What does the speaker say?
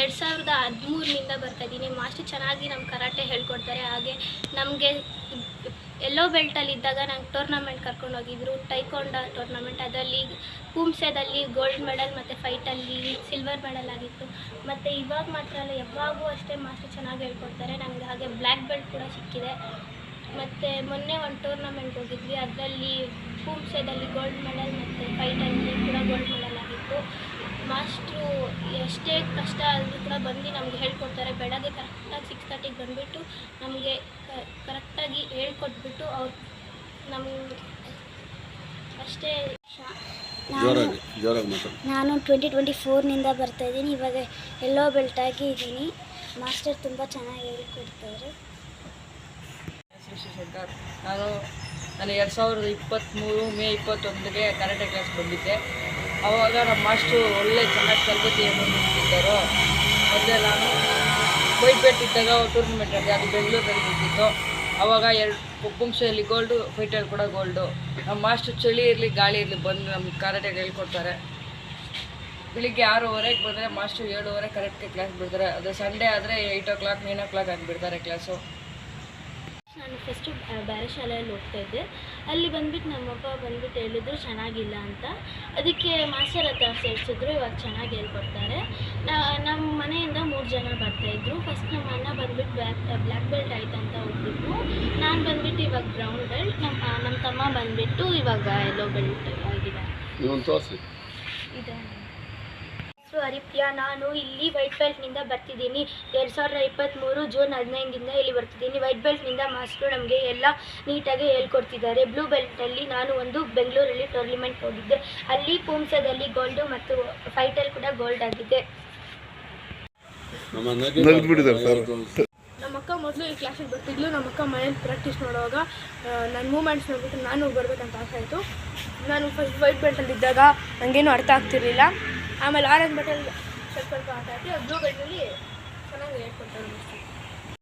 2013 ಬರ್ತಾಯಿದ್ದೀನಿ. Master ಚೆನ್ನಾಗಿ ನಮ್ಮ karate ಹೇಳ್ಕೊಡ್ತಾರೆ. ಹಾಗೆ ನಮಗೆ ಎಲ್ಲೋ ಬೆಲ್ಟಲ್ಲಿದ್ದಾಗ ನಂಗೆ ಟೂರ್ನಮೆಂಟ್ ಕರ್ಕೊಂಡು ಹೋಗಿದ್ರು, ಟೈಕೊಂಡ ಟೂರ್ನಮೆಂಟ್. ಅದರಲ್ಲಿ ಪೂಮ್ಸೆದಲ್ಲಿ ಗೋಲ್ಡ್ ಮೆಡಲ್ ಮತ್ತು ಫೈಟಲ್ಲಿ ಸಿಲ್ವರ್ ಮೆಡಲ್ ಆಗಿತ್ತು. ಮತ್ತು ಇವಾಗ ಮಾತ್ರ ಅಲ್ಲ, ಯಾವಾಗೂ ಅಷ್ಟೇ ಮಾಸ್ಟರ್ ಚೆನ್ನಾಗಿ ಹೇಳ್ಕೊಡ್ತಾರೆ ನನಗೆ. ಹಾಗೆ ಬ್ಲ್ಯಾಕ್ ಬೆಲ್ಟ್ ಕೂಡ ಸಿಕ್ಕಿದೆ. ಮತ್ತು ಮೊನ್ನೆ ಒಂದು ಟೂರ್ನಮೆಂಟ್ ಹೋಗಿದ್ವಿ, ಅದರಲ್ಲಿ ಪೂಮ್ಸೆದಲ್ಲಿ ಗೋಲ್ಡ್ ಮೆಡಲ್ ಮತ್ತು ಫೈಟಲ್ಲಿ ಕೂಡ ಗೋಲ್ಡ್ ಮೆಡಲ್ ಆಗಿತ್ತು. ಮಾಸ್ಟ್ರು ಎಷ್ಟೇ ಕಷ್ಟ ಆದರೂ ಕೂಡ ಬಂದು ನಮಗೆ ಹೇಳ್ಕೊಡ್ತಾರೆ. ಬೆಳಗ್ಗೆ ಕರೆಕ್ಟಾಗಿ 6:30ಗೆ ಬಂದುಬಿಟ್ಟು ನಮಗೆ ಕರೆಕ್ಟಾಗಿ ಹೇಳ್ಕೊಟ್ಬಿಟ್ಟು ಅವ್ರು ನಮ್ಗೆ ಅಷ್ಟೇ. ನಾನು 2024ನಿಂದ ಬರ್ತಾಯಿದ್ದೀನಿ. ಇವಾಗ ಎಲ್ಲೋ ಬೆಲ್ಟಾಗಿ ಇದ್ದೀನಿ. ಮಾಸ್ಟರ್ ತುಂಬ ಚೆನ್ನಾಗಿ ಹೇಳ್ಕೊಡ್ತಾರೆ. ಶಶಿಶೇಖರ್, ನಾನು 2023 ಮೇ 21ಗೆ ಕರಾಟೆ ಕ್ಲಾಸ್ ಬಂದಿದ್ದೆ. ಆವಾಗ ನಮ್ಮ ಮಾಸ್ಟ್ರು ಒಳ್ಳೆ ಚೆನ್ನಾಗಿ ತರಬೇತಿಯನ್ನು ನೀಡುತ್ತಿದ್ದರು. ಮೊದಲೇ ನಾನು ವೈಟ್ ಬೆಲ್ಟ್ ಇದ್ದಾಗ ಟೂರ್ನಮೆಂಟ್ ಆಡಿದೆ, ಅದು ಬೆಂಗಳೂರಲ್ಲಿ ಬಿದ್ದಿತ್ತು. ಆವಾಗ ಪುಂಸೆಯಲ್ಲಿ ಗೋಲ್ಡು, ಫೈಟಲ್ಲಿ ಕೂಡ ಗೋಲ್ಡು. ನಮ್ಮ ಮಾಸ್ಟ್ರು ಚಳಿ ಇರಲಿ ಗಾಳಿ ಇರಲಿ ಬಂದು ನಮ್ಗೆ ಕರಾಟೆಗೆ ಹೇಳ್ಕೊಡ್ತಾರೆ. ಬೆಳಿಗ್ಗೆ 6:30ಗೆ ಬಂದರೆ ಮಾಸ್ಟ್ರು 7:30 ಕರೆಕ್ಟ್ಗೆ ಕ್ಲಾಸ್ ಬಿಡ್ತಾರೆ. ಅದು ಸಂಡೇ ಆದರೆ 8 o'clock 9 o'clock ಆಗಿಬಿಡ್ತಾರೆ ಕ್ಲಾಸು. ನಾನು ಫಸ್ಟು ಬೇರೆ ಶಾಲೆಯಲ್ಲಿ ಹೋಗ್ತಾಯಿದ್ದೆ. ಅಲ್ಲಿ ಬಂದುಬಿಟ್ಟು ನಮ್ಮಪ್ಪ ಬಂದುಬಿಟ್ಟು ಹೇಳಿದ್ರು ಚೆನ್ನಾಗಿಲ್ಲ ಅಂತ. ಅದಕ್ಕೆ ಮಾಸ್ಟರ್ ಹತ್ರ ಸೇರಿಸಿದ್ರು. ಇವಾಗ ಚೆನ್ನಾಗಿ ಹೇಳ್ಕೊಡ್ತಾರೆ. ನಮ್ಮ ಮನೆಯಿಂದ 3 ಜನ ಬರ್ತಾಯಿದ್ರು. ಫಸ್ಟ್ ನಮ್ಮ ಅಣ್ಣ ಬಂದುಬಿಟ್ಟು ಬ್ಲ್ಯಾಕ್ ಬೆಲ್ಟ್ ಆಯ್ತು ಅಂತ ಹೋಗ್ಬಿಟ್ಟು, ನಾನು ಬಂದುಬಿಟ್ಟು ಇವಾಗ ಬ್ರೌನ್ ಬೆಲ್ಟ್, ನಮ್ಮ ತಮ್ಮ ಬಂದುಬಿಟ್ಟು ಇವಾಗ ಎಲ್ಲೋ ಬೆಲ್ಟ್ ಆಗಿದೆ. ಇದೆ ಹರಿಪ್ರಿಯ, ನಾನು ಇಲ್ಲಿ ವೈಟ್ ಬೆಲ್ಟ್ನಿಂದ ಬರ್ತಿದ್ದೀನಿ. 2023 ಜೂನ್ 15ರಿಂದ ಇಲ್ಲಿ ಬರ್ತಿದ್ದೀನಿ. ವೈಟ್ ಬೆಲ್ಟ್ನಿಂದ ಮಾಸ್ಟರು ನಮಗೆ ಎಲ್ಲ ನೀಟಾಗಿ ಹೇಳ್ಕೊಡ್ತಿದ್ದಾರೆ. ಬ್ಲೂ ಬೆಲ್ಟಲ್ಲಿ ನಾನು ಒಂದು ಬೆಂಗಳೂರಲ್ಲಿ ಟೂರ್ನಿಮೆಂಟ್ ಹೋಗಿದ್ದೆ. ಅಲ್ಲಿ ಪೂಮ್ಸದಲ್ಲಿ ಗೋಲ್ಡು ಮತ್ತು ಫೈಟಲ್ಲಿ ಕೂಡ ಗೋಲ್ಡ್ ಆಗಿದೆ. ನಮ್ಮ ಅಕ್ಕ ಮೊದಲು ಈ ಕ್ಲಾಸಿಗೆ ಬರ್ತಿದ್ಲು. ನಮ್ಮ ಅಕ್ಕ ಮನೇಲಿ ಪ್ರಾಕ್ಟೀಸ್ ಮಾಡುವಾಗ ನನ್ನ ಮೂಮೆಂಟ್ಸ್ ನೋಡ್ಬಿಟ್ಟು ನಾನು ಬರಬೇಕಂತ ಆಸೆ ಆಯಿತು. ನಾನು ಫಸ್ಟ್ ವೈಟ್ ಬೆಲ್ಟಲ್ಲಿದ್ದಾಗ ನನಗೇನು ಅರ್ಥ ಆಗ್ತಿರಲಿಲ್ಲ. ಆಮೇಲೆ ಆರೆಂಜ್ ಬೆಲ್ಟಲ್ಲಿ ಸ್ವಲ್ಪ ಆಟ ಆಡಿ ಬ್ಲೂ ಬೆಲ್ಟಲ್ಲಿ ಚೆನ್ನಾಗಿ ಹೇಳ್ಕೊಡ್ತಾರೆ.